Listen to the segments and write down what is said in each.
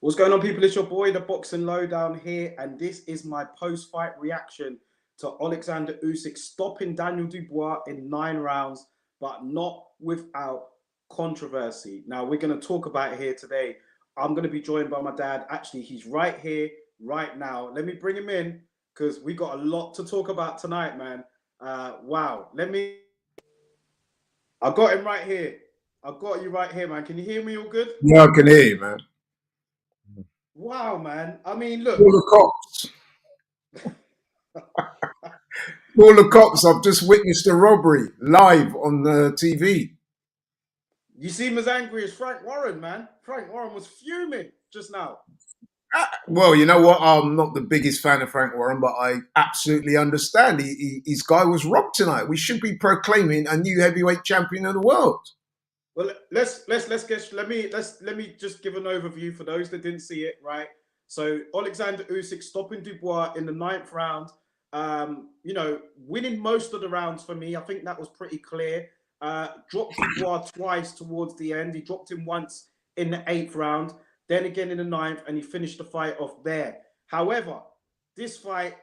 What's going on, people? It's your boy, the Boxing Lowdown here, and this is my post-fight reaction to Alexander Usyk stopping Daniel Dubois in 9 rounds, but not without controversy. Now, we're going to talk about it here today. I'm going to be joined by my dad. Actually, he's right here, right now. Let me bring him in because we got a lot to talk about tonight, man. Wow. I got him right here. I got you right here, man. Can you hear me all good? Yeah, I can hear you, man. Wow, man. I mean, Call look. the cops. Call the cops. I've just witnessed a robbery live on the TV. You seem as angry as Frank Warren, man. Frank Warren was fuming just now. Well, you know what? I'm not the biggest fan of Frank Warren, but I absolutely understand. His guy was robbed tonight. We should be proclaiming a new heavyweight champion of the world. Well, let me just give an overview for those that didn't see it. Right. So Alexander Usyk stopping Dubois in the 9th round. Winning most of the rounds for me. I think that was pretty clear. Dropped Dubois twice towards the end. He dropped him once in the 8th round, then again in the 9th, and he finished the fight off there. However, this fight,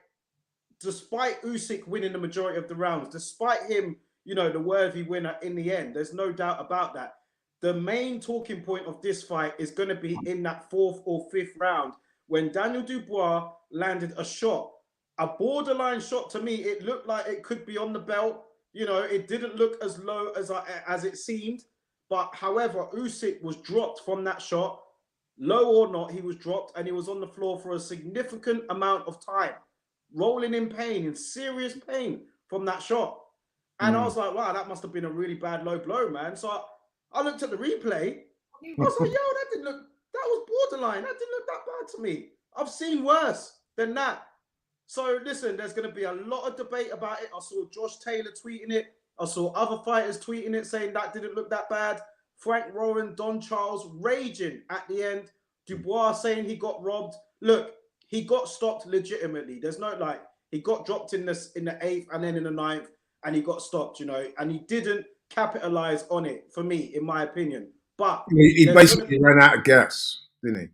despite Usyk winning the majority of the rounds, despite him, the worthy winner in the end, there's no doubt about that. The main talking point of this fight is going to be in that 4th or 5th round when Daniel Dubois landed a shot, a borderline shot. To me, it looked like it could be on the belt. It didn't look as low as it seemed. But however, Usyk was dropped from that shot. Low or not, he was dropped and he was on the floor for a significant amount of time, rolling in pain, in serious pain from that shot. And I was like, wow, that must have been a really bad low blow, man. So I looked at the replay. I was like, yo, that was borderline. That didn't look that bad to me. I've seen worse than that. So listen, there's going to be a lot of debate about it. I saw Josh Taylor tweeting it. I saw other fighters tweeting it, saying that didn't look that bad. Frank Warren, Don Charles raging at the end. Dubois saying he got robbed. Look, he got stopped legitimately. There's no he got dropped in the 8th and then in the 9th, and he got stopped, and he didn't capitalize on it for me, in my opinion. But He basically ran out of gas, didn't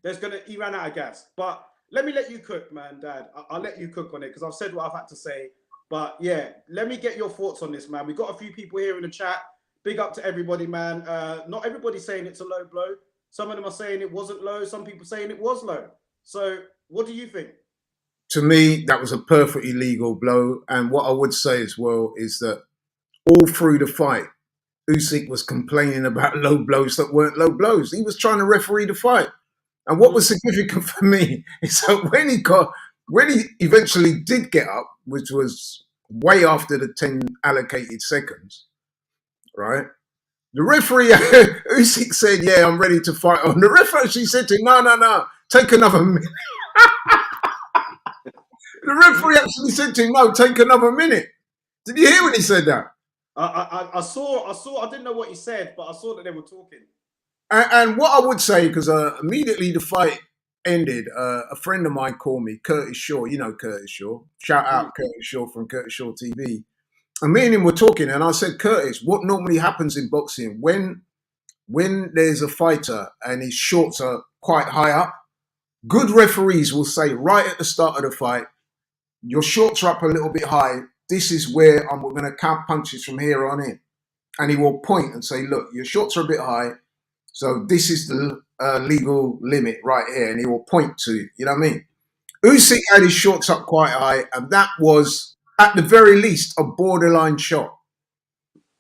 he ran out of gas. But let me let you cook, man, Dad. I'll let you cook on it because I've said what I've had to say. But yeah, let me get your thoughts on this, man. We've got a few people here in the chat. Big up to everybody, man. Not everybody's saying it's a low blow. Some of them are saying it wasn't low. Some people saying it was low. So what do you think? To me, that was a perfectly legal blow. And what I would say as well is that all through the fight, Usyk was complaining about low blows that weren't low blows. He was trying to referee the fight. And what was significant for me is that when he eventually did get up, which was way after the 10 allocated seconds, right? The referee, Usyk said, yeah, I'm ready to fight on. The referee actually said to him, no, take another minute. The referee actually said to him, no, take another minute. Did you hear when he said that? I saw. I didn't know what he said, but I saw that they were talking. And what I would say, because immediately the fight ended, a friend of mine called me, Curtis Shaw. You know Curtis Shaw. Shout out Curtis Shaw from Curtis Shaw TV. And me and him were talking, and I said, Curtis, what normally happens in boxing when there's a fighter and his shorts are quite high up, good referees will say right at the start of the fight, your shorts are up a little bit high. This is where we're going to count punches from here on in. And he will point and say, look, your shorts are a bit high. So this is the legal limit right here. And he will point to, you know what I mean? Usyk had his shorts up quite high. And that was, at the very least, a borderline shot.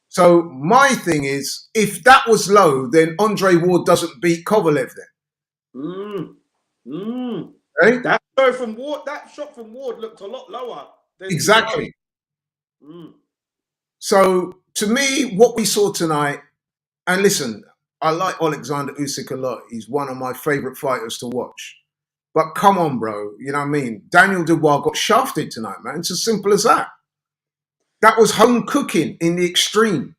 So my thing is, if that was low, then Andre Ward doesn't beat Kovalev then. Right? That shot from Ward looked a lot lower than Exactly. So to me, what we saw tonight, and listen, I like Alexander Usyk a lot. He's one of my favorite fighters to watch. But come on, bro. You know what I mean? Daniel Dubois got shafted tonight, man. It's as simple as that. That was home cooking in the extreme.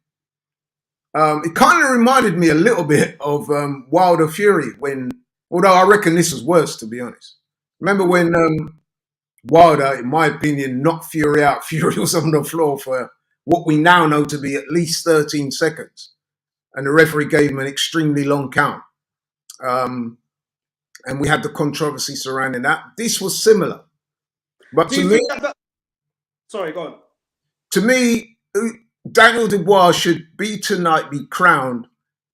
It kind of reminded me a little bit of Wilder Fury although I reckon this was worse, to be honest. Remember when Wilder, in my opinion, knocked Fury out? Fury was on the floor for what we now know to be at least 13 seconds. And the referee gave him an extremely long count. and we had the controversy surrounding that. This was similar. But Do you think that? Sorry, go on. to me, Daniel Dubois should be crowned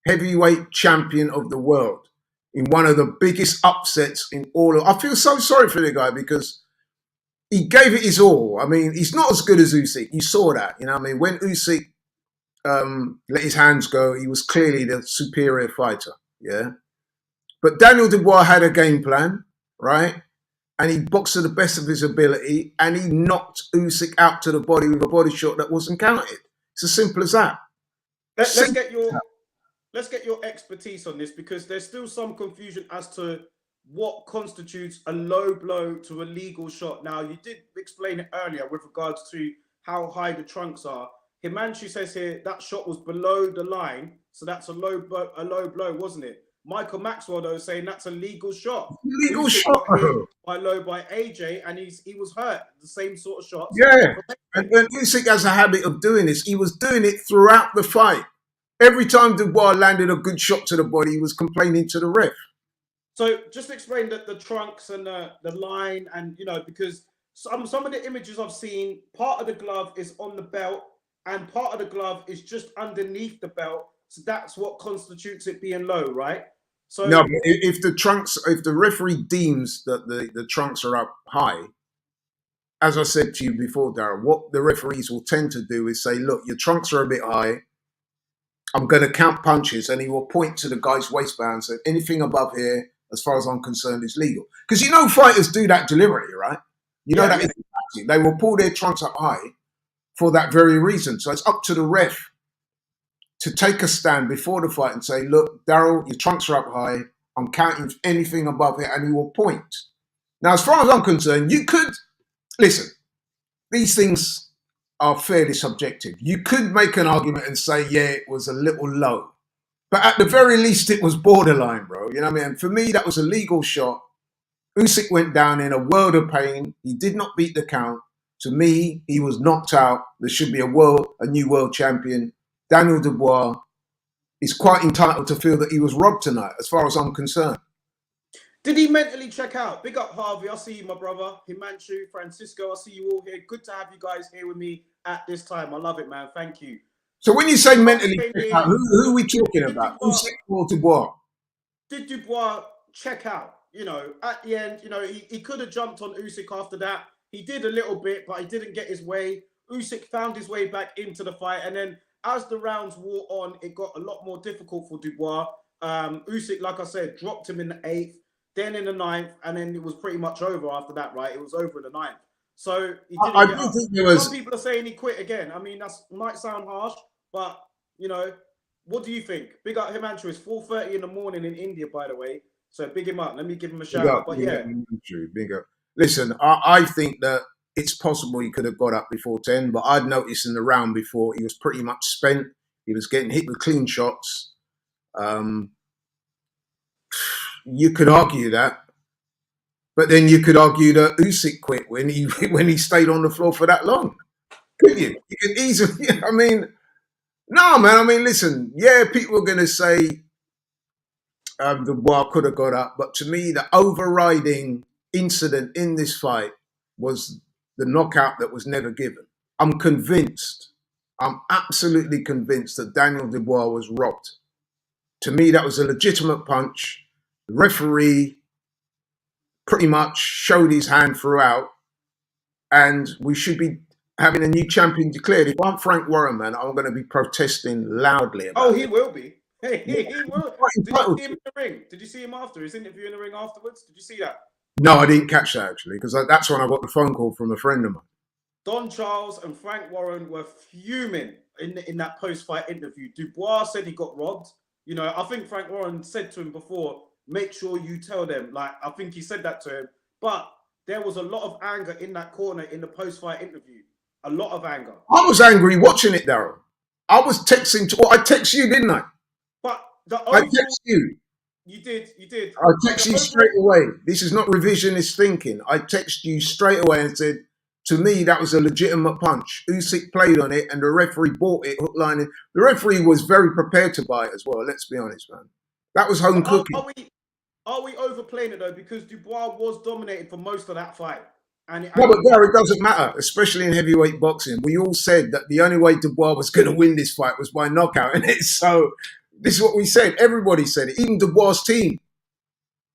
heavyweight champion of the world in one of the biggest upsets in all of. I feel so sorry for the guy because he gave it his all. I mean, he's not as good as Usyk. You saw that, you know what I mean? When Usyk let his hands go, he was clearly the superior fighter, yeah? But Daniel Dubois had a game plan, right? And he boxed to the best of his ability, and he knocked Usyk out to the body with a body shot that wasn't counted. It's as simple as that. Let's get your expertise on this, because there's still some confusion as to what constitutes a low blow to a legal shot. Now, you did explain it earlier with regards to how high the trunks are. Himanshu says here that shot was below the line, so that's a low blow, wasn't it? Michael Maxwell, though, is saying that's a legal shot. Legal Usyk shot. got hit by AJ, and he was hurt. The same sort of shots. Yeah. And Usyk has a habit of doing this. He was doing it throughout the fight. Every time Dubois landed a good shot to the body, he was complaining to the ref. So just explain the trunks and the line, and because some of the images I've seen, part of the glove is on the belt and part of the glove is just underneath the belt. So that's what constitutes it being low, right? So no, if the referee deems that the trunks are up high, as I said to you before, Darren, what the referees will tend to do is say, look, your trunks are a bit high. I'm going to count punches, and he will point to the guy's waistband and say, anything above here, as far as I'm concerned, is legal. Because fighters do that deliberately, right? That is they will pull their trunks up high for that very reason. So it's up to the ref to take a stand before the fight and say, look, Daryl, your trunks are up high. I'm counting anything above it, and he will point. Now, as far as I'm concerned, you could, listen, these things are fairly subjective. You could make an argument and say, yeah, it was a little low. But at the very least, it was borderline, bro. You know what I mean? And for me, that was a legal shot. Usyk went down in a world of pain. He did not beat the count. To me, he was knocked out. There should be a new world champion. Daniel Dubois is quite entitled to feel that he was robbed tonight, as far as I'm concerned. Did he mentally check out? Big up, Harvey. I see you, my brother. Himanshu, Francisco, I see you all here. Good to have you guys here with me at this time. I love it, man. Thank you. So when you say mentally check out, who are we talking about? Usyk or Dubois? Did Dubois check out? At the end, he could have jumped on Usyk after that. He did a little bit, but he didn't get his way. Usyk found his way back into the fight, and then as the rounds wore on, it got a lot more difficult for Dubois. Usyk, like I said, dropped him in the 8th, then in the 9th, and then it was pretty much over after that, right? It was over in the 9th. So he didn't I do think there was... Some people are saying he quit again. I mean, that might sound harsh, but, what do you think? Big up Himanshu. It's 4:30 in the morning in India, by the way. So big him up. Let me give him a shout out. But yeah. Big up. Listen, I think that it's possible he could have got up before 10, but I'd noticed in the round before he was pretty much spent. He was getting hit with clean shots. You could argue that, but then you could argue that Usyk quit when he stayed on the floor for that long. Could you? You could easily. I mean, no, man. I mean, listen. Yeah, people are going to say Dubois could have got up, but to me, the overriding incident in this fight was the knockout that was never given. I'm convinced. I'm absolutely convinced that Daniel Dubois was robbed. To me, that was a legitimate punch. The referee pretty much showed his hand throughout, and we should be having a new champion declared. If I'm Frank Warren, man, I'm going to be protesting loudly about it. He will be. He will. Did you see him in the ring? Did you see him after his interview in the ring afterwards? Did you see that? No, I didn't catch that, actually, because that's when I got the phone call from a friend of mine. Don Charles and Frank Warren were fuming in that post-fight interview. Dubois said he got robbed. I think Frank Warren said to him before, make sure you tell them. Like, I think he said that to him. But there was a lot of anger in that corner in the post-fight interview. A lot of anger. I was angry watching it, Daryl. I was texting I texted you, didn't I? But I texted you. You did. I texted you straight away. This is not revisionist thinking. I texted you straight away and said, to me, that was a legitimate punch. Usyk played on it, and the referee bought it, hook, line, and the referee was very prepared to buy it as well. Let's be honest, man. That was home cooking. are we overplaying it though? Because Dubois was dominated for most of that fight, No, and but there it doesn't matter, especially in heavyweight boxing. We all said that the only way Dubois was going to win this fight was by knockout, and so this is what we said. Everybody said it, even Dubois' team.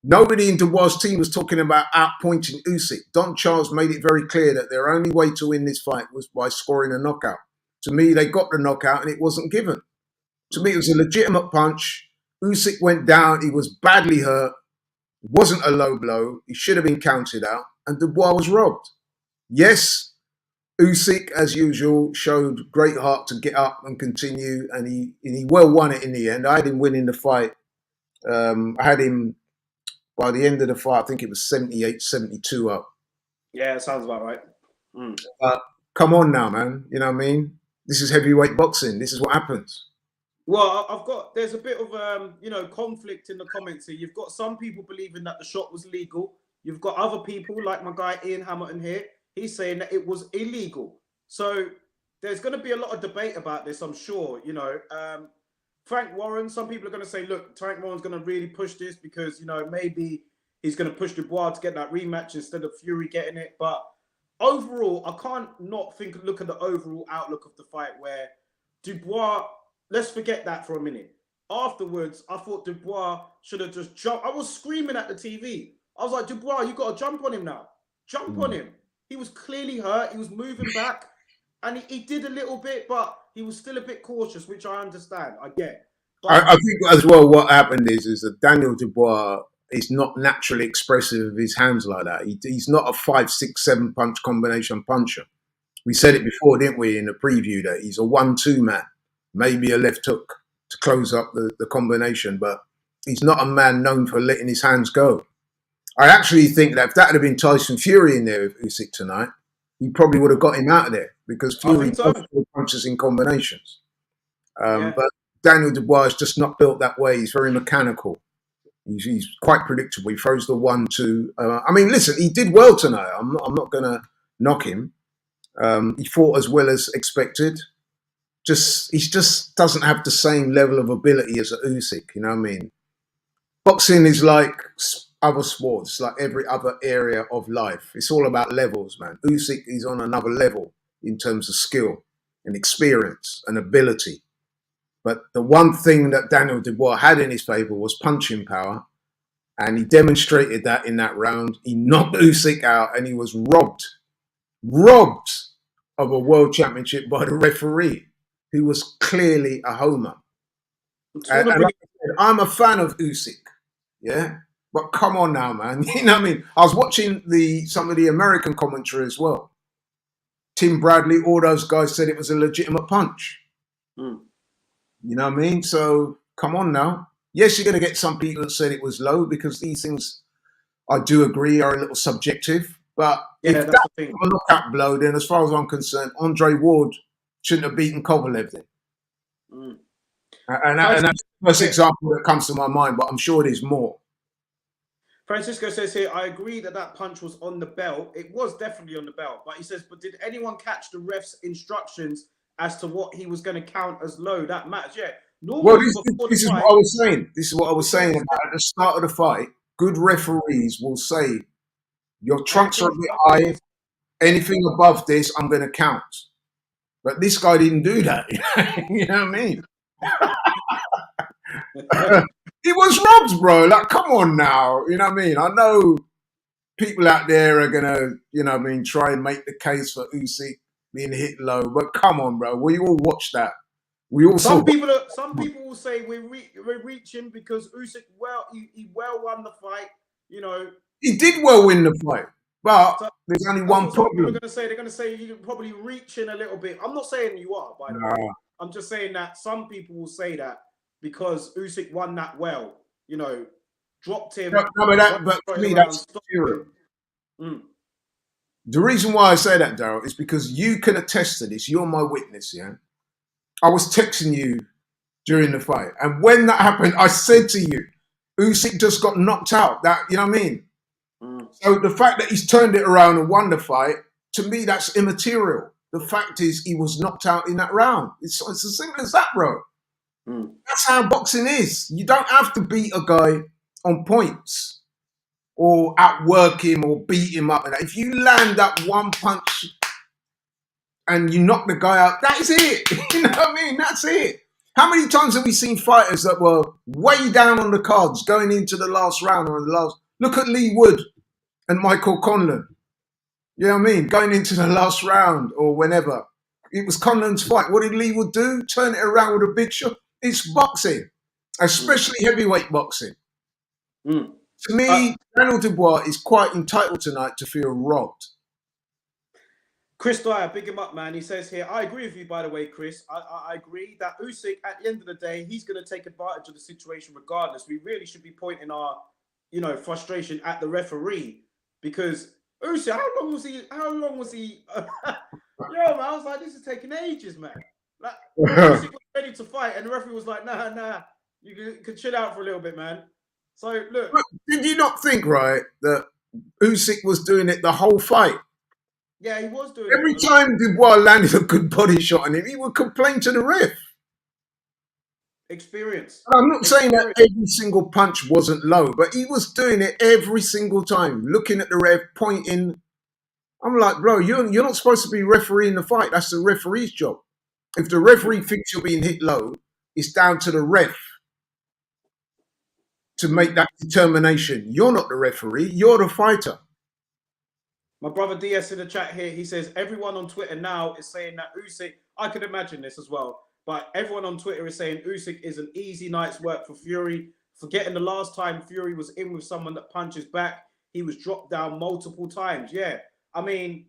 Nobody in Dubois' team was talking about outpointing Usyk. Don Charles made it very clear that their only way to win this fight was by scoring a knockout. To me, they got the knockout and it wasn't given. To me, it was a legitimate punch. Usyk went down. He was badly hurt. It wasn't a low blow. He should have been counted out. And Dubois was robbed. Yes, Usyk, as usual, showed great heart to get up and continue. And he well won it in the end. I had him winning the fight. I had him by the end of the fight, I think it was 78-72 up. yeah, it sounds about right. But come on now, man. You know what I mean? This is heavyweight boxing. This is what happens. Well, there's a bit of conflict in the comments here. You've got some people believing that the shot was legal. You've got other people like my guy Ian Hamilton here. He's saying that it was illegal. So there's going to be a lot of debate about this, I'm sure. Frank Warren, some people are going to say, look, Frank Warren's going to really push this because, maybe he's going to push Dubois to get that rematch instead of Fury getting it. But overall, I can't not look at the overall outlook of the fight where Dubois, let's forget that for a minute. Afterwards, I thought Dubois should have just jumped. I was screaming at the TV. I was like, Dubois, you got to jump on him now. Jump on him. He was clearly hurt. He was moving back. And he did a little bit, but he was still a bit cautious, which I understand. I get. But I think as well what happened is that Daniel Dubois is not naturally expressive of his hands like that. He's not a 5, 6, 7 punch combination puncher. We said it before, didn't we, in the preview, that he's a 1-2 man, maybe a left hook to close up the combination, but he's not a man known for letting his hands go. I actually think that if that had been Tyson Fury in there with Usyk tonight, he probably would have got him out of there because Fury does throw punches in combinations. But Daniel Dubois is just not built that way. He's very mechanical. He's quite predictable. He throws the 1-2. I mean, listen, he did well tonight. I'm not going to knock him. He fought as well as expected. He just doesn't have the same level of ability as Usyk. You know what I mean? Boxing is like other sports, like every other area of life. It's all about levels, man. Usyk is on another level in terms of skill and experience and ability. But the one thing that Daniel Dubois had in his favour was punching power. And he demonstrated that in that round. He knocked Usyk out and he was robbed of a world championship by the referee, who was clearly a homer. And like I said, I'm a fan of Usyk, yeah? But come on now, man. You know what I mean? I was watching some of the American commentary as well. Tim Bradley, all those guys said it was a legitimate punch. You know what I mean? So come on now. Yes, you're going to get some people that said it was low because these things, I do agree, are a little subjective. But if that's a knockout blow, then as far as I'm concerned, Andre Ward shouldn't have beaten Kovalev then. And that's the first example that comes to my mind, but I'm sure there's more. Francisco says here, I agree that punch was on the belt. It was definitely on the belt. But he says, but did anyone catch the ref's instructions as to what he was going to count as low? That matters, yeah. Normally, this is what I was saying. This is what I was saying about at the start of the fight. Good referees will say, your trunks are a bit high. Anything above this, I'm going to count. But this guy didn't do that. You know what I mean? He was robbed, bro. Like, come on now. You know what I mean? I know people out there are going to, you know what I mean, try and make the case for Usyk being hit low. But come on, bro. We all watched that. We all some people will say we're reaching because Usyk, he well won the fight. You know, he did well win the fight, but there's only one problem. They're going to say you're probably reaching a little bit. I'm not saying you are, by the way. I'm just saying that some people will say that because Usyk won that well. You know, dropped him. But for me, that's theory. The reason why I say that, Daryl, is because you can attest to this. You're my witness, yeah? I was texting you during the fight. And when that happened, I said to you, Usyk just got knocked out. That, you know what I mean? So the fact that he's turned it around and won the fight, to me, that's immaterial. The fact is he was knocked out in that round. It's as simple as that, bro. That's how boxing is. You don't have to beat a guy on points or outwork him or beat him up. And if you land that one punch and you knock the guy out, that is it. You know what I mean? That's it. How many times have we seen fighters that were way down on the cards going into the last round or the last? Look at Lee Wood and Michael Conlan. You know what I mean? Going into the last round or whenever. It was Conlan's fight. What did Lee Wood do? Turn it around with a big shot. It's boxing, especially heavyweight boxing. Mm. To me, Daniel Dubois is quite entitled tonight to feel robbed. Chris Dyer, big him up, man. He says here, I agree with you, by the way, Chris. I agree that Usyk, at the end of the day, he's going to take advantage of the situation regardless. We really should be pointing our, frustration at the referee, because Usyk, how long was he? Yo, man, I was like, this is taking ages, man. Like, Usyk was ready to fight, and the referee was like, nah, you can chill out for a little bit, man. So, look. But did you not think, right, that Usyk was doing it the whole fight? Yeah, he was doing Every time Dubois landed a good body shot on him, he would complain to the ref. Experience. And I'm not saying that every single punch wasn't low, but he was doing it every single time, looking at the ref, pointing. I'm like, bro, you're not supposed to be refereeing the fight. That's the referee's job. If the referee thinks you're being hit low, it's down to the ref to make that determination. You're not the referee, you're the fighter. My brother DS in the chat here, he says, everyone on Twitter now is saying that Usyk, I could imagine this as well, but everyone on Twitter is saying Usyk is an easy night's work for Fury. Forgetting the last time Fury was in with someone that punches back, he was dropped down multiple times. Yeah, I mean,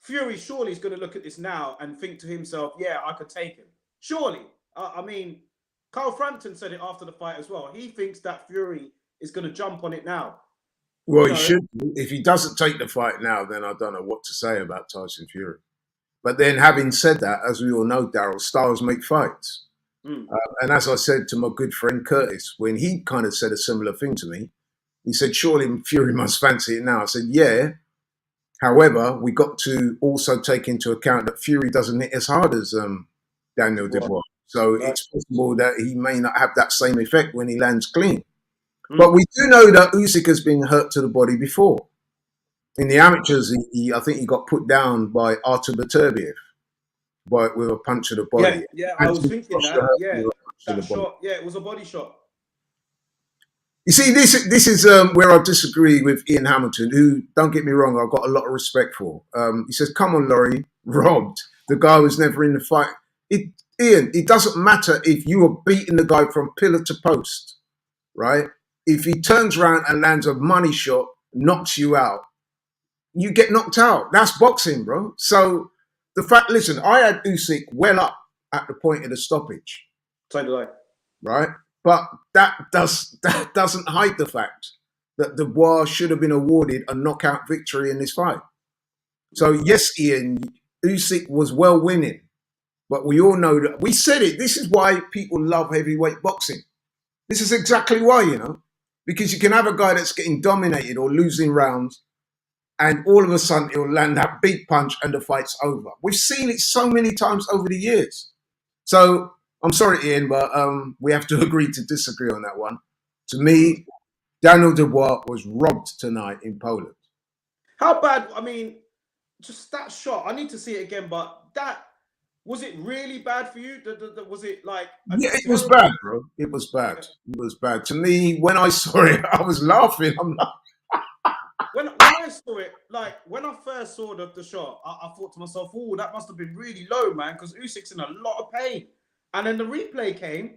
Fury surely is going to look at this now and think to himself, yeah, I could take him. Surely. I mean, Carl Frampton said it after the fight as well. He thinks that Fury is going to jump on it now. Well, he should. If he doesn't take the fight now, then I don't know what to say about Tyson Fury. But then, having said that, as we all know, Daryl, styles make fights. And as I said to my good friend Curtis, when he kind of said a similar thing to me, he said, surely Fury must fancy it now. I said, yeah. However, we got to also take into account that Fury doesn't hit as hard as Daniel Dubois. So it's possible that he may not have that same effect when he lands clean. But we do know that Usyk has been hurt to the body before. In the amateurs, I think he got put down by Artur Beterbiev with a punch to the body. Yeah, I was thinking that. Yeah, that shot. Yeah, it was a body shot. You see, this is where I disagree with Ian Hamilton, who, don't get me wrong, I've got a lot of respect for. He says, come on, Laurie, robbed. The guy was never in the fight. Ian, it doesn't matter if you are beating the guy from pillar to post, right? If he turns around and lands a money shot, knocks you out, you get knocked out. That's boxing, bro. So the fact, listen, I had Usyk well up at the point of the stoppage. So did I. Right? But that doesn't hide the fact that Dubois should have been awarded a knockout victory in this fight. So yes, Ian, Usyk was well winning. But we all know that, we said it, this is why people love heavyweight boxing. This is exactly why, because you can have a guy that's getting dominated or losing rounds, and all of a sudden he'll land that big punch and the fight's over. We've seen it so many times over the years. So I'm sorry, Ian, but we have to agree to disagree on that one. To me, Daniel Dubois was robbed tonight in Poland. How bad? I mean, just that shot. I need to see it again, but was it really bad for you? Was it like... Yeah, it was bad, bro. It was bad. It was bad. To me, when I saw it, I was laughing. I'm like... When I saw it, like, when I first saw the shot, I thought to myself, oh, that must have been really low, man, because Usyk's in a lot of pain. And then the replay came.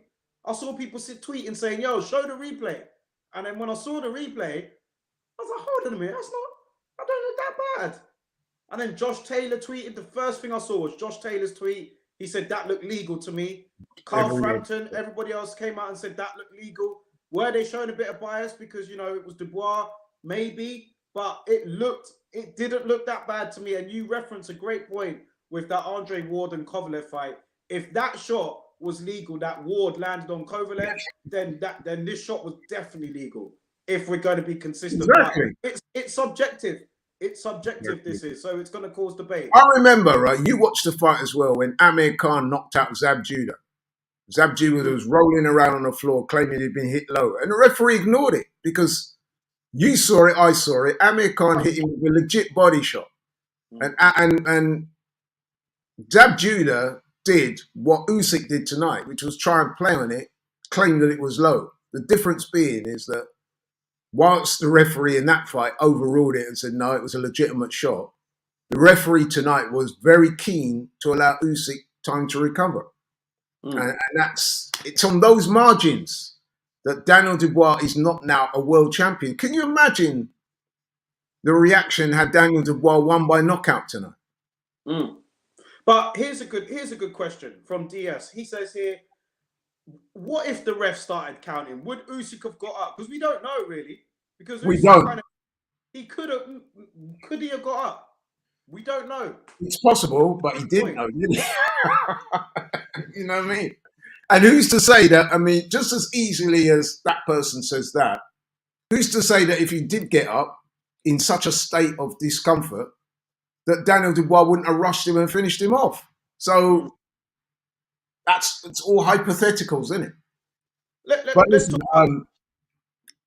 I saw people tweeting saying, yo, show the replay. And then when I saw the replay, I was like, hold on a minute, I don't look that bad. And then Josh Taylor tweeted, the first thing I saw was Josh Taylor's tweet. He said, that looked legal to me. Carl Frampton, everybody else came out and said, that looked legal. Were they showing a bit of bias because, it was Dubois? Maybe. But it didn't look that bad to me. And you reference a great point with that Andre Ward and Kovalev fight. If that shot was legal, that Ward landed on Kovalev, then this shot was definitely legal. If we're going to be consistent, exactly. It's subjective. It's subjective. This is, so it's going to cause debate. I remember, right? You watched the fight as well when Amir Khan knocked out Zab Judah. Zab Judah was rolling around on the floor claiming he'd been hit low. And the referee ignored it because you saw it, I saw it. Amir Khan hit him with a legit body shot. And Zab Judah did what Usyk did tonight, which was try and play on it, claim that it was low. The difference being is that whilst the referee in that fight overruled it and said, no, it was a legitimate shot, the referee tonight was very keen to allow Usyk time to recover. And it's on those margins that Daniel Dubois is not now a world champion. Can you imagine the reaction had Daniel Dubois won by knockout tonight? But here's a good question from DS. He says here, what if the ref started counting? Would Usyk have got up? Because we don't know really. Because we Usyk don't. He could he have got up? We don't know. It's possible, but he didn't know, did he? You know what I mean? And who's to say that, I mean, just as easily as that person says that, who's to say that if he did get up in such a state of discomfort, that Daniel Dubois wouldn't have rushed him and finished him off? So it's all hypotheticals, isn't it? But listen,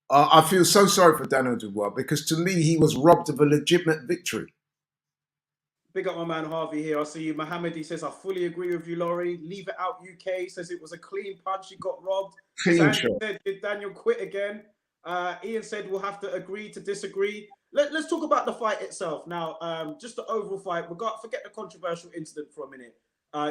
I feel so sorry for Daniel Dubois because to me, he was robbed of a legitimate victory. Big up my man Harvey here. I see you. Mohammed, he says, I fully agree with you, Laurie. Leave it out UK says it was a clean punch. He got robbed. Sandy said, did Daniel quit again? Ian said, we'll have to agree to disagree. Let's talk about the fight itself. Now, just the overall fight. Forget the controversial incident for a minute.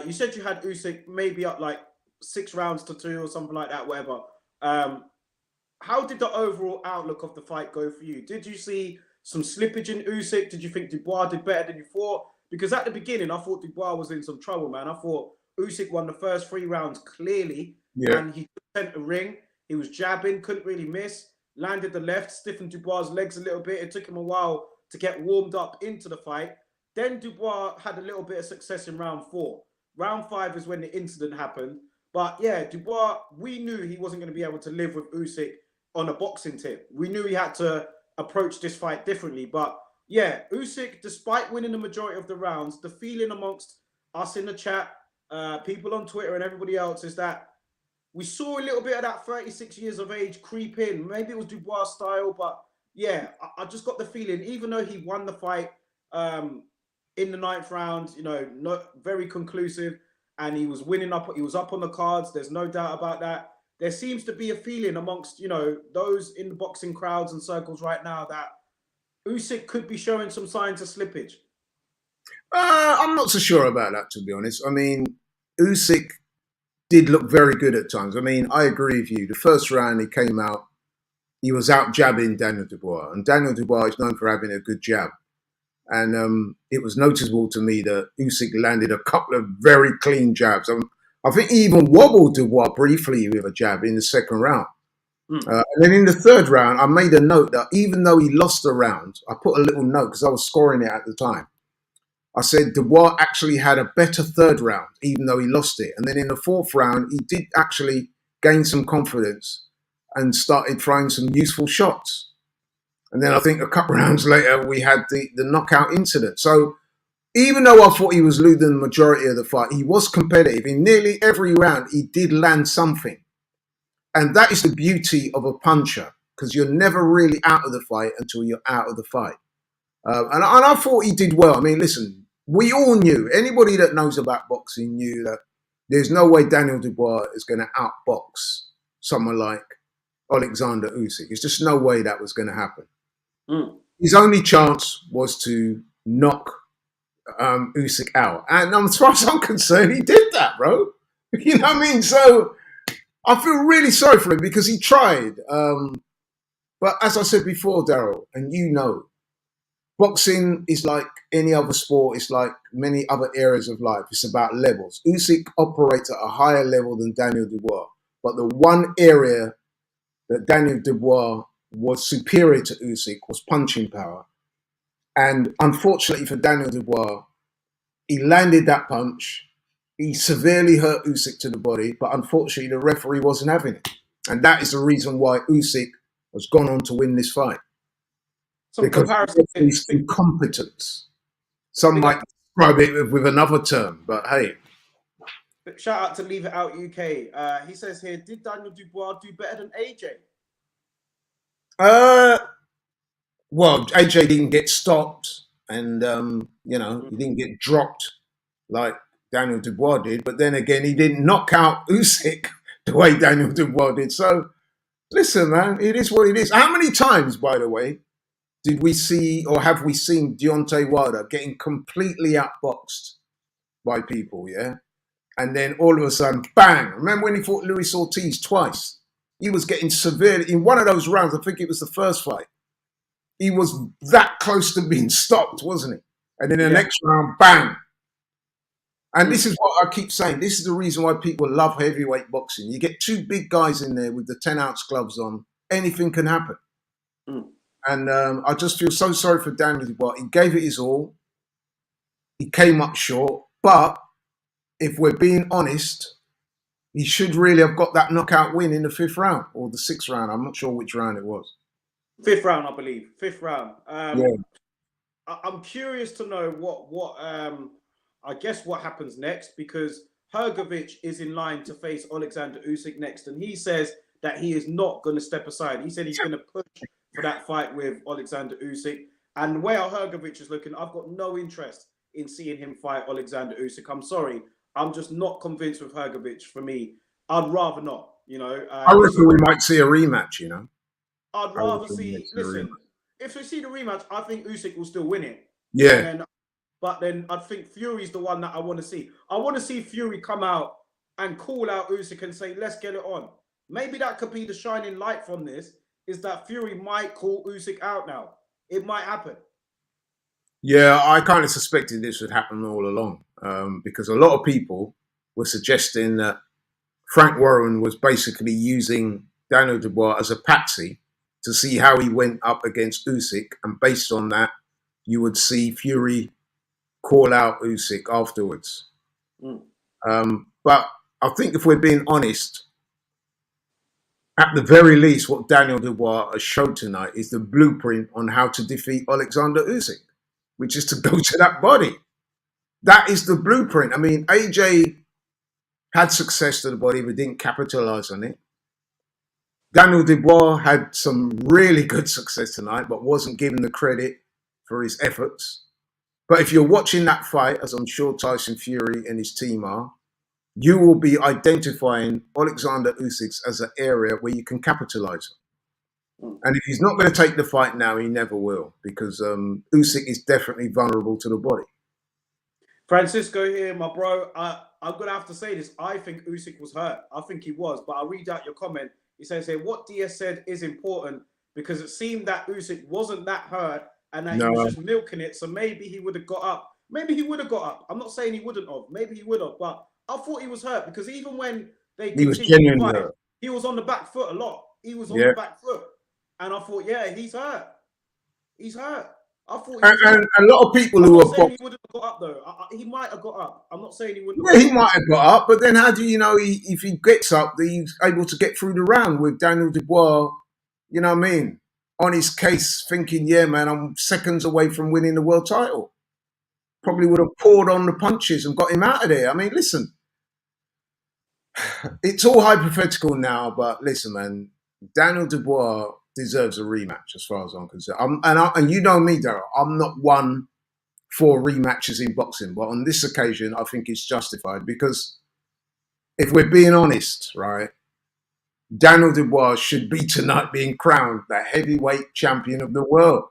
You said you had Usyk maybe up like 6 rounds to 2 or something like that, whatever. How did the overall outlook of the fight go for you? Did you see some slippage in Usyk? Did you think Dubois did better than you thought? Because at the beginning, I thought Dubois was in some trouble, man. I thought Usyk won the first 3 rounds clearly, and he sent a ring. He was jabbing, couldn't really miss, landed the left, stiffened Dubois' legs a little bit. It took him a while to get warmed up into the fight. Then Dubois had a little bit of success in round 4. Round 5 is when the incident happened. But yeah, Dubois, we knew he wasn't going to be able to live with Usyk on a boxing tip. We knew he had to approach this fight differently. But yeah, Usyk, despite winning the majority of the rounds, the feeling amongst us in the chat, people on Twitter and everybody else is that we saw a little bit of that 36 years of age creep in. Maybe it was Dubois style, but yeah, I just got the feeling, even though he won the fight in the 9th round, you know, not very conclusive, and he was winning up, he was up on the cards. There's no doubt about that. There seems to be a feeling amongst, you know, those in the boxing crowds and circles right now that Usyk could be showing some signs of slippage. I'm not so sure about that, to be honest. I mean, Usyk did look very good at times. I mean, I agree with you. The first round he came out, he was out jabbing Daniel Dubois. And Daniel Dubois is known for having a good jab. And it was noticeable to me that Usyk landed a couple of very clean jabs. I think he even wobbled Dubois briefly with a jab in the 2nd round. And then in the 3rd round, I made a note that even though he lost the round, I put a little note because I was scoring it at the time. I said Dubois actually had a better 3rd round, even though he lost it. And then in the 4th round, he did actually gain some confidence and started throwing some useful shots. And then I think a couple of rounds later, we had the knockout incident. So even though I thought he was losing the majority of the fight, he was competitive. In nearly every round, he did land something. And that is the beauty of a puncher, because you're never really out of the fight until you're out of the fight. And I thought he did well. I mean, listen, we all knew, anybody that knows about boxing knew that there's no way Daniel Dubois is going to outbox someone like Alexander Usyk. There's just no way that was going to happen. His only chance was to knock Usyk out. And as far as I'm concerned, he did that, bro. You know what I mean? So I feel really sorry for him because he tried. But as I said before, Daryl, and you know, boxing is like any other sport. It's like many other areas of life. It's about levels. Usyk operates at a higher level than Daniel Dubois. But the one area that Daniel Dubois was superior to Usyk was punching power. And unfortunately for Daniel Dubois, he landed that punch. He severely hurt Usyk to the body, but unfortunately the referee wasn't having it. And that is the reason why Usyk has gone on to win this fight. Because he's incompetence. Some might describe it with another term, but hey. Shout out to Leave It Out UK. He says here, did Daniel Dubois do better than AJ? Uh, well, AJ didn't get stopped, and you know, he didn't get dropped like Daniel Dubois did. But then again, he didn't knock out Usyk the way Daniel Dubois did. So listen, man, it is what it is. How many times, by the way, did we see or have we seen Deontay Wilder getting completely outboxed by people? Yeah. And then all of a sudden, bang! Remember when he fought Luis Ortiz twice? He was getting severely in one of those rounds. I think it was the first fight. He was that close to being stopped, wasn't he? And then the next round, bang! And this is what I keep saying. This is the reason why people love heavyweight boxing. You get two big guys in there with the 10-ounce gloves on. Anything can happen. And I just feel so sorry for Daniel Dubois. He gave it his all. He came up short. But if we're being honest, he should really have got that knockout win in the 5th round or the 6th round. I'm not sure which round it was. 5th round, I believe. 5th round. Yeah. I'm curious to know what I guess what happens next, because Hrgovic is in line to face Alexander Usyk next, and he says that he is not going to step aside. He said he's going to push for that fight with Alexander Usyk. And the way Hrgovic is looking, I've got no interest in seeing him fight Alexander Usyk. I'm sorry. I'm just not convinced with Hrgovic. For me, I'd rather not, you know. I reckon we might see a rematch, you know. I'd rather see, listen, if we see the rematch, I think Usyk will still win it. Yeah. But then I think Fury's the one that I want to see. I want to see Fury come out and call out Usyk and say, let's get it on. Maybe that could be the shining light from this, is that Fury might call Usyk out now. It might happen. Yeah, I kind of suspected this would happen all along, because a lot of people were suggesting that Frank Warren was basically using Daniel Dubois as a patsy to see how he went up against Usyk, and based on that, you would see Fury call out Usyk afterwards. But I think if we're being honest, at the very least, what Daniel Dubois has showed tonight is the blueprint on how to defeat Alexander Usyk, which is to go to that body. That is the blueprint. I mean, AJ had success to the body, but didn't capitalize on it. Daniel Dubois had some really good success tonight, but wasn't given the credit for his efforts. But if you're watching that fight, as I'm sure Tyson Fury and his team are, you will be identifying Alexander Usyk as an area where you can capitalize on. And if he's not going to take the fight now, he never will, because Usyk is definitely vulnerable to the body. Francisco here, my bro. I'm going to have to say this. I think Usyk was hurt. I think he was. But I'll read out your comment. He says here, what DS said is important because it seemed that Usyk wasn't that hurt and that he was just milking it. So maybe he would have got up. Maybe he would have got up. I'm not saying he wouldn't have. Maybe he would have. But I thought he was hurt because even when they continued to fight, he was on the back foot a lot. He was on the back foot. And I thought, yeah, he's hurt. He's hurt. I thought and a lot of people who are he would have got up though. He might have got up. I'm not saying he wouldn't. Yeah, he might have got up, but then how do you know if he gets up that he's able to get through the round with Daniel Dubois? You know what I mean? On his case, thinking, yeah, man, I'm seconds away from winning the world title. Probably would have poured on the punches and got him out of there. I mean, listen, it's all hypothetical now, but listen, man, Daniel Dubois deserves a rematch as far as I'm concerned. And you know me, Daryl, I'm not one for rematches in boxing, but on this occasion, I think it's justified because if we're being honest, right, Daniel Dubois should be tonight being crowned the heavyweight champion of the world.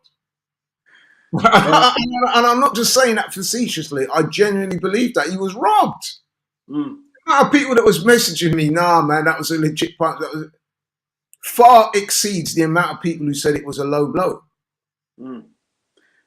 And I'm not just saying that facetiously. I genuinely believe that he was robbed. The amount of people that was messaging me, nah, man, that was a legit punch. That was, far exceeds the amount of people who said it was a low blow.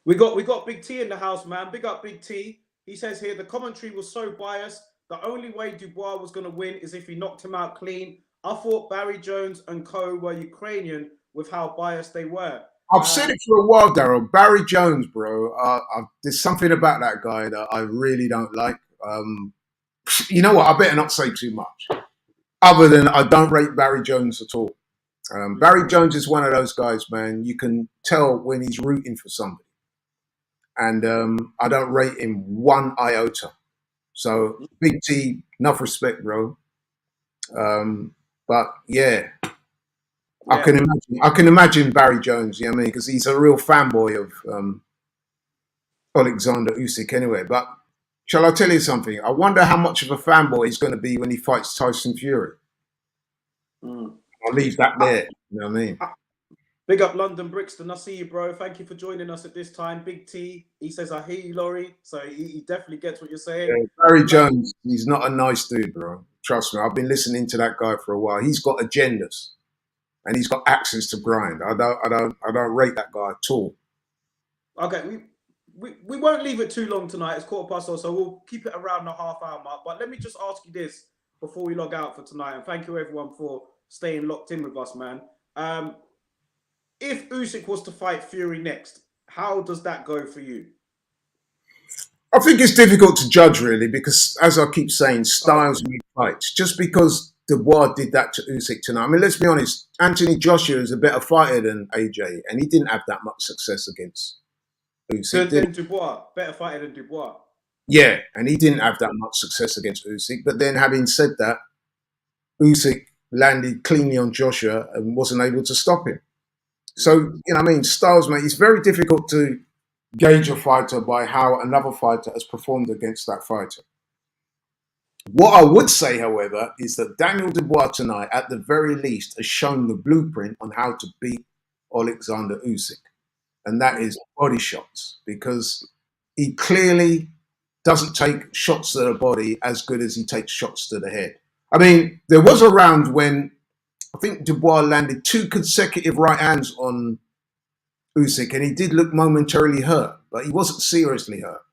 We got Big T in the house, man. Big up Big T. He says here, the commentary was so biased. The only way Dubois was going to win is if he knocked him out clean. I thought Barry Jones and co were Ukrainian with how biased they were. I've said it for a while, Daryl. Barry Jones, bro. There's something about that guy that I really don't like. You know what? I better not say too much. Other than I don't rate Barry Jones at all. Barry Jones is one of those guys, man. You can tell when he's rooting for somebody. And I don't rate him one iota. So Big T, enough respect, bro. But yeah, Yeah. I can imagine Barry Jones. You know what I mean? Because he's a real fanboy of Alexander Usyk anyway. But shall I tell you something? I wonder how much of a fanboy he's going to be when he fights Tyson Fury. Mm. I'll leave that there. You know what I mean? Big up London Brixton. I see you, bro. Thank you for joining us at this time. Big T, he says, I hear you, Laurie. So he definitely gets what you're saying. Yeah, Barry Jones, he's not a nice dude, bro. Trust me. I've been listening to that guy for a while. He's got agendas and he's got axes to grind. I don't rate that guy at all. Okay, we won't leave it too long tonight. It's 4:15, so we'll keep it around the half-hour mark. But let me just ask you this before we log out for tonight. And thank you, everyone, for staying locked in with us, man. If Usyk was to fight Fury next, how does that go for you? I think it's difficult to judge really because, as I keep saying, Okay, styles make fights. Just because Dubois did that to Usyk tonight. I mean, let's be honest. Anthony Joshua is a better fighter than AJ, and he didn't have that much success against Usyk, did he? then Dubois, better fighter than Dubois. Yeah, and he didn't have that much success against Usyk. But then, having said that, Usyk landed cleanly on Joshua and wasn't able to stop him. So, you know, what I mean, styles, mate. It's very difficult to gauge a fighter by how another fighter has performed against that fighter. What I would say, however, is that Daniel Dubois tonight, at the very least, has shown the blueprint on how to beat Alexander Usyk, and that is body shots, because he clearly doesn't take shots to the body as good as he takes shots to the head. I mean, there was a round when I think Dubois landed 2 consecutive right hands on Usyk, and he did look momentarily hurt, but he wasn't seriously hurt.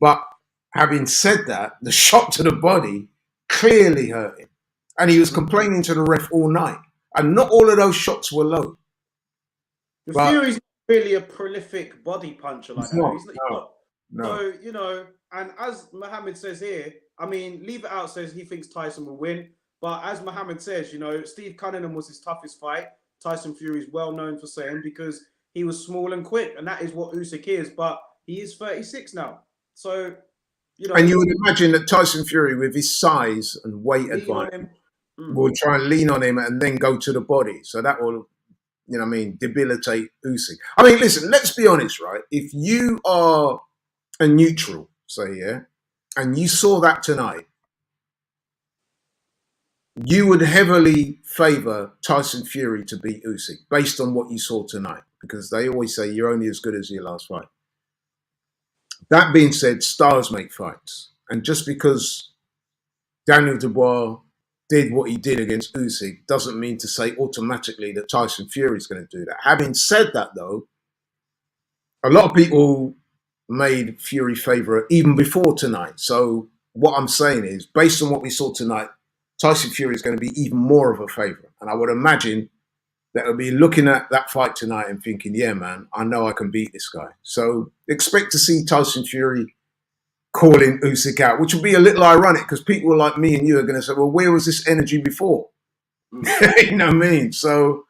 But having said that, the shot to the body clearly hurt him. And he was complaining to the ref all night. And not all of those shots were low. The But Fury's not really a prolific body puncher like it's that. not. He's No, not. no. So, you know, and as Mohammed says here, I mean, Leave It Out says he thinks Tyson will win. But as Mohammed says, you know, Steve Cunningham was his toughest fight. Tyson Fury is well known for saying because he was small and quick, and that is what Usyk is. But he is 36 now. So, you know, And you would imagine that Tyson Fury, with his size and weight lean on advantage, him. will try and lean on him and then go to the body. So that will, you know what I mean, debilitate Usyk. I mean, listen, let's be honest, right? If you are a neutral, say, yeah, and you saw that tonight, you would heavily favour Tyson Fury to beat Usyk based on what you saw tonight, because they always say you're only as good as your last fight. That being said, stars make fights. And just because Daniel Dubois did what he did against Usyk doesn't mean to say automatically that Tyson Fury is going to do that. Having said that, though, a lot of people made Fury favourite even before tonight. So what I'm saying is, based on what we saw tonight, Tyson Fury is going to be even more of a favourite. And I would imagine that will be looking at that fight tonight and thinking, yeah, man, I know I can beat this guy. So expect to see Tyson Fury calling Usyk out, which will be a little ironic because people like me and you are going to say, well, where was this energy before? You know what I mean? So,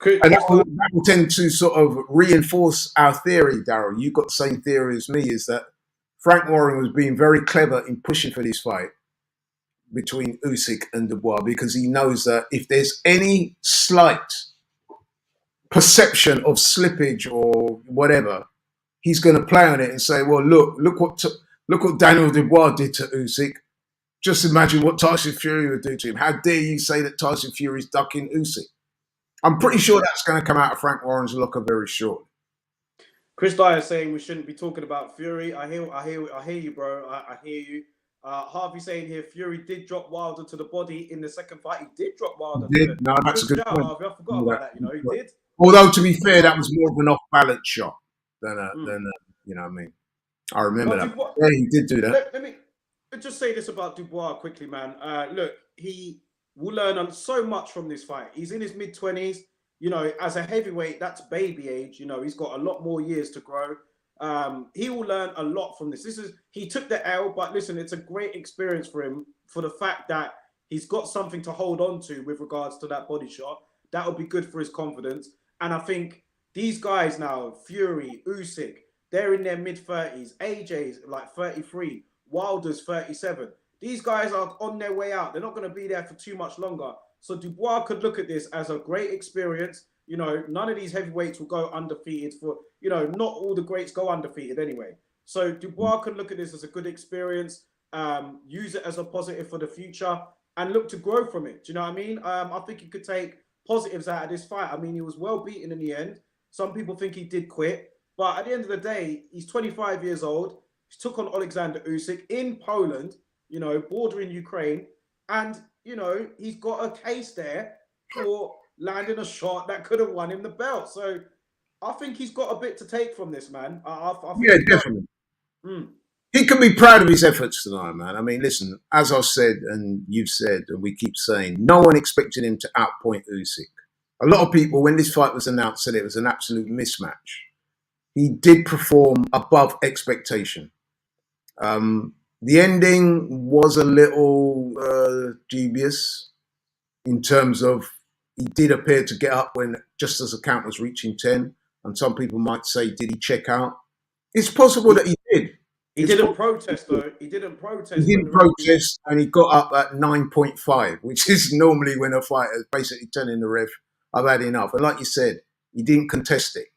and that will tend to sort of reinforce our theory, Daryl. You've got the same theory as me, is that Frank Warren was being very clever in pushing for this fight between Usyk and Dubois, because he knows that if there's any slight perception of slippage or whatever, he's going to play on it and say, well, look what Daniel Dubois did to Usyk. Just imagine what Tyson Fury would do to him. How dare you say that Tyson Fury's ducking Usyk? I'm pretty sure that's going to come out of Frank Warren's locker very shortly. Chris Dyer saying we shouldn't be talking about Fury. I hear you, bro. I hear you. Harvey saying here Fury did drop Wilder to the body in the second fight. He did drop Wilder to the. No, that's a good shout, point. Harvey. I forgot about that. You know, he did. Although to be fair, that was more of an off-balance shot than you know what I mean. I remember that. Dubois, yeah, he did do that. let me just say this about Dubois quickly, man. Look, he will learn so much from this fight. He's in his mid-20s. You know, as a heavyweight, that's baby age. You know, he's got a lot more years to grow. He will learn a lot from this. He took the L, but listen, it's a great experience for him for the fact that he's got something to hold on to with regards to that body shot. That will be good for his confidence. And I think these guys now, Fury, Usyk, they're in their mid-30s. AJ's like 33. Wilder's 37. These guys are on their way out. They're not going to be there for too much longer. So Dubois could look at this as a great experience. You know, none of these heavyweights will go undefeated for, you know, not all the greats go undefeated anyway. So Dubois could look at this as a good experience, use it as a positive for the future, and look to grow from it. Do you know what I mean? I think he could take positives out of this fight. I mean, he was well beaten in the end. Some people think he did quit. But at the end of the day, he's 25 years old. He took on Alexander Usyk in Poland, you know, bordering Ukraine. And, you know, he's got a case there for landing a shot that could have won him the belt. So I think he's got a bit to take from this, man. I think Yeah, definitely. He can be proud of his efforts tonight, man. I mean, listen, as I've said and you've said, and we keep saying, no one expected him to outpoint Usyk. A lot of people, when this fight was announced, said it was an absolute mismatch. He did perform above expectation. The ending was a little dubious in terms of he did appear to get up when just as the count was reaching 10. And some people might say, did he check out? It's possible that he did. He didn't protest, though. He didn't protest. He didn't protest, and he got up at 9.5, which is normally when a fighter is basically telling the ref, I've had enough. And like you said, he didn't contest it.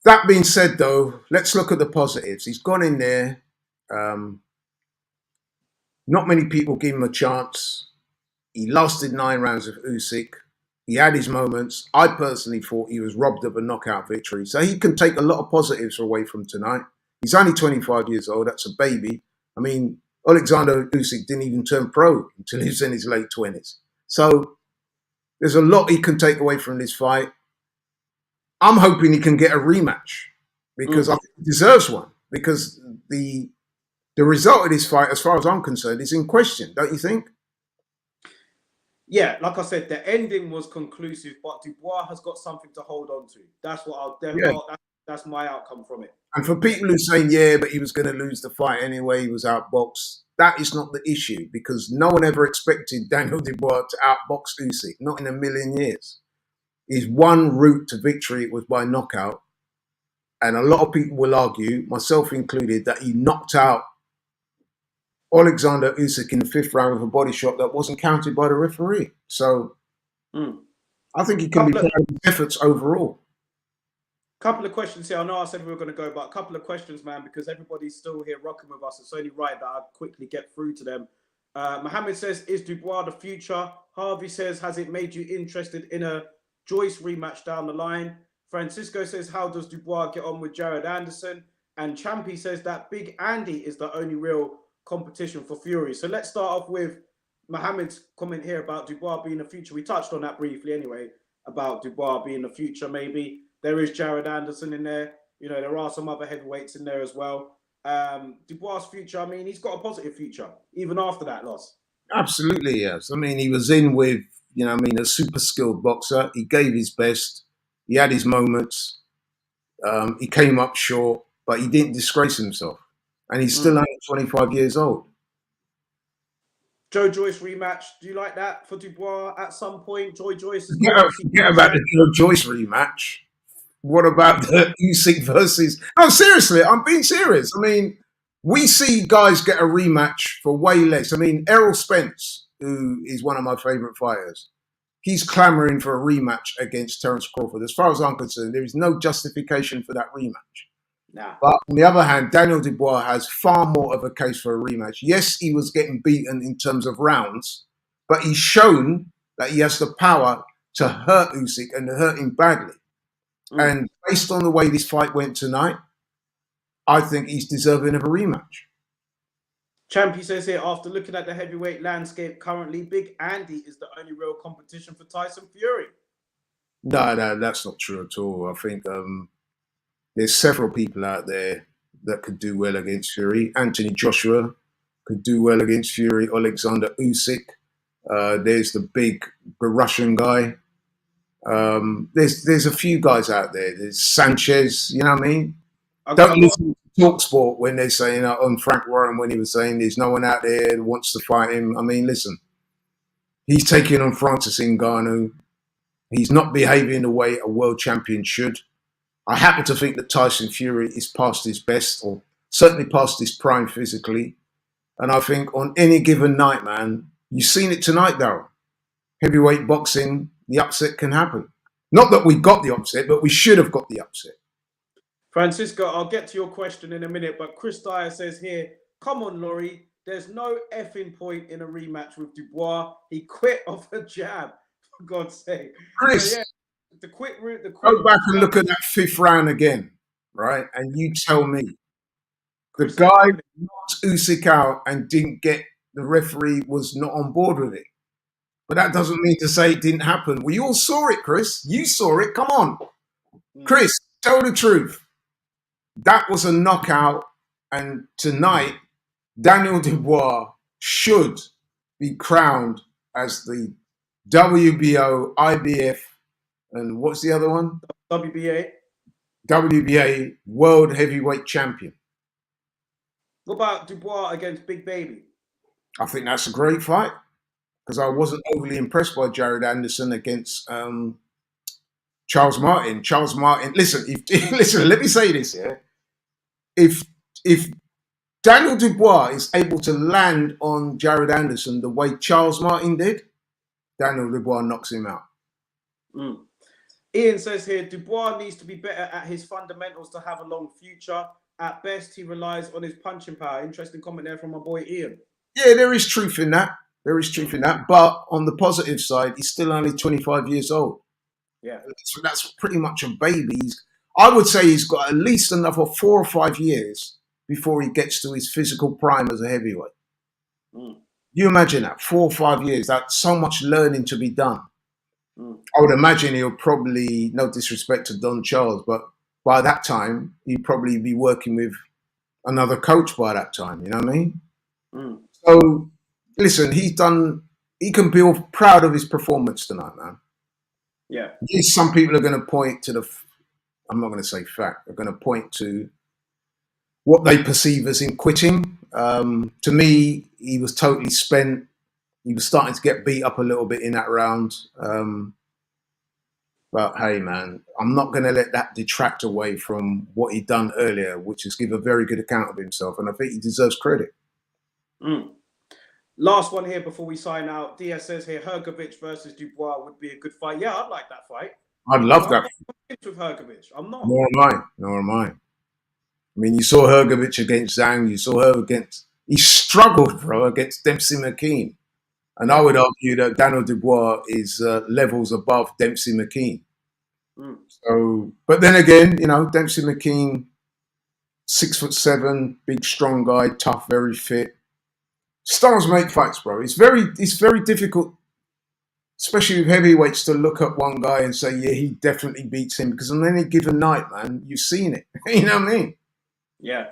That being said, though, let's look at the positives. He's gone in there. Not many people give him a chance. He lasted 9 rounds of Usyk. He had his moments. I personally thought he was robbed of a knockout victory. So he can take a lot of positives away from tonight. He's only 25 years old. That's a baby. I mean, Alexander Usyk didn't even turn pro until he was in his late 20s. So there's a lot he can take away from this fight. I'm hoping he can get a rematch because I think he deserves one. Because the result of this fight, as far as I'm concerned, is in question, don't you think? Yeah, like I said, the ending was conclusive, but Dubois has got something to hold on to. That's what that's my outcome from it. And for people who are saying, yeah, but he was going to lose the fight anyway, he was outboxed, that is not the issue because no one ever expected Daniel Dubois to outbox Usyk, not in a million years. His one route to victory was by knockout. And a lot of people will argue, myself included, that he knocked out Alexander Usyk in the 5th round with a body shot that wasn't counted by the referee. So I think he can be proud of his efforts overall. Couple of questions here. I know I said we were going to go, but a couple of questions, man, because everybody's still here rocking with us. It's only right that I quickly get through to them. Mohammed says, is Dubois the future? Harvey says, has it made you interested in a Joyce rematch down the line? Francisco says, how does Dubois get on with Jared Anderson? And Champy says that Big Andy is the only real competition for Fury. So let's start off with Mohammed's comment here about Dubois being the future. We touched on that briefly anyway, about Dubois being the future maybe. There is Jared Anderson in there. You know, there are some other heavyweights in there as well. Dubois' future, I mean, he's got a positive future, even after that loss. Absolutely, yes. I mean, he was in with, a super skilled boxer. He gave his best. He had his moments. He came up short, but he didn't disgrace himself. And he's still only 25 years old. Joe Joyce rematch. Do you like that for Dubois at some point? Joe Joyce is forget about the Joe Joyce rematch. What about the Usyk versus... No, seriously, I'm being serious. I mean, we see guys get a rematch for way less. I mean, Errol Spence, who is one of my favourite fighters, he's clamouring for a rematch against Terence Crawford. As far as I'm concerned, there is no justification for that rematch. Nah. But on the other hand, Daniel Dubois has far more of a case for a rematch. Yes, he was getting beaten in terms of rounds, but he's shown that he has the power to hurt Usyk and to hurt him badly. And based on the way this fight went tonight, I think he's deserving of a rematch. Champy says here, after looking at the heavyweight landscape currently, Big Andy is the only real competition for Tyson Fury. No, that's not true at all. I think there's several people out there that could do well against Fury. Anthony Joshua could do well against Fury. Alexander Usyk. There's the Russian guy. There's a few guys out there. There's Sanchez, you know what I mean? Don't listen to TalkSport when they're saying on Frank Warren when he was saying there's no one out there that wants to fight him. I mean, listen, he's taking on Francis Ngannou. He's not behaving the way a world champion should. I happen to think that Tyson Fury is past his best, or certainly past his prime physically. And I think on any given night, man, you've seen it tonight, Daryl. Heavyweight boxing, the upset can happen. Not that we got the upset, but we should have got the upset. Francisco, I'll get to your question in a minute, but Chris Dyer says here, come on, Laurie, there's no effing point in a rematch with Dubois. He quit off a jab, for God's sake. Chris, So, yeah, the quick route, go back and look at that 5th round again, right? And you tell me. The Chris guy knocked Usyk out and didn't get, the referee was not on board with it. But that doesn't mean to say it didn't happen. We all saw it, Chris. You saw it. Come on. Chris, tell the truth. That was a knockout. And tonight, Daniel Dubois should be crowned as the WBO, IBF, and what's the other one? WBA. WBA World Heavyweight Champion. What about Dubois against Big Baby? I think that's a great fight because I wasn't overly impressed by Jared Anderson against Charles Martin. Charles Martin, listen, listen. Let me say this, yeah. If Daniel Dubois is able to land on Jared Anderson the way Charles Martin did, Daniel Dubois knocks him out. Ian says here, Dubois needs to be better at his fundamentals to have a long future. At best, he relies on his punching power. Interesting comment there from my boy Ian. Yeah, there is truth in that. There is truth in that. But on the positive side, he's still only 25 years old. Yeah. So that's pretty much a baby. I would say he's got at least another 4 or 5 years before he gets to his physical prime as a heavyweight. You imagine that, 4 or 5 years. That's so much learning to be done. I would imagine he'll probably, no disrespect to Don Charles, but by that time, he'd probably be working with another coach by that time. You know what I mean? So, listen, he can be proud of his performance tonight, man. Yeah. Yes, some people are going to point to I'm not going to say fact, they're going to point to what they perceive as him quitting. To me, he was totally spent. He was starting to get beat up a little bit in that round. But hey, man, I'm not going to let that detract away from what he'd done earlier, which is give a very good account of himself. And I think he deserves credit. Last one here before we sign out. Diaz says here, Hrgovic versus Dubois would be a good fight. Yeah, I'd like that fight. I'd love that. I'm not with Hrgovic. I'm not. Nor am I. Nor am I. I mean, you saw Hrgovic against Zhang. You saw her he struggled, bro, against Dempsey McKean. And I would argue that Daniel Dubois is levels above Dempsey McKean. So, but then again, you know, Dempsey McKean, 6'7", big, strong guy, tough, very fit. Stars make fights, bro. It's very difficult, especially with heavyweights, to look at one guy and say, yeah, he definitely beats him. Because on any given night, man, you've seen it. You know what I mean? Yeah.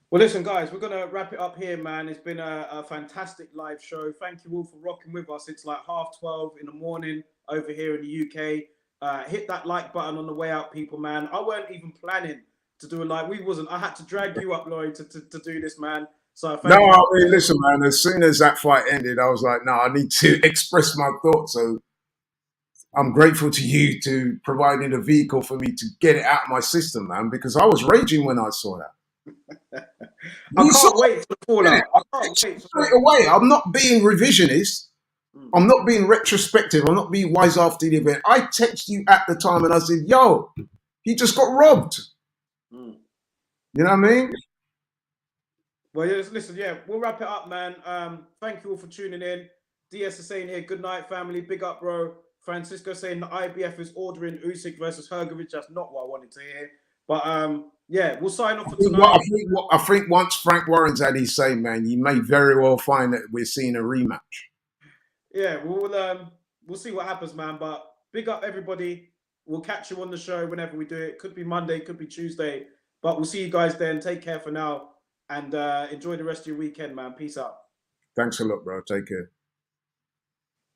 Well, listen, guys, we're going to wrap it up here, man. It's been a fantastic live show. Thank you all for rocking with us. It's like 12:30 in the morning over here in the UK. Hit that like button on the way out, people, man. I weren't even planning to do a live. I had to drag you up, Lloyd, to do this, man. So I mean, listen, man, as soon as that fight ended, I was like, no, I need to express my thoughts. So I'm grateful to you to providing a vehicle for me to get it out of my system, man, because I was raging when I saw that. I can't wait for the fallout. I can't wait straight away. I'm not being revisionist. I'm not being retrospective. I'm not being wise after the event. I texted you at the time and I said, yo, he just got robbed. You know what I mean? Well, listen, we'll wrap it up, man. Thank you all for tuning in. DS is saying here, good night, family. Big up, bro. Francisco saying the IBF is ordering Usyk versus Hrgovic. That's not what I wanted to hear. But we'll sign off for tonight. I think once Frank Warren's had his say, man, you may very well find that we're seeing a rematch. Yeah, we'll see what happens, man. But big up, everybody. We'll catch you on the show whenever we do it. Could be Monday, could be Tuesday. But we'll see you guys then. Take care for now. And enjoy the rest of your weekend, man. Peace out. Thanks a lot, bro. Take care.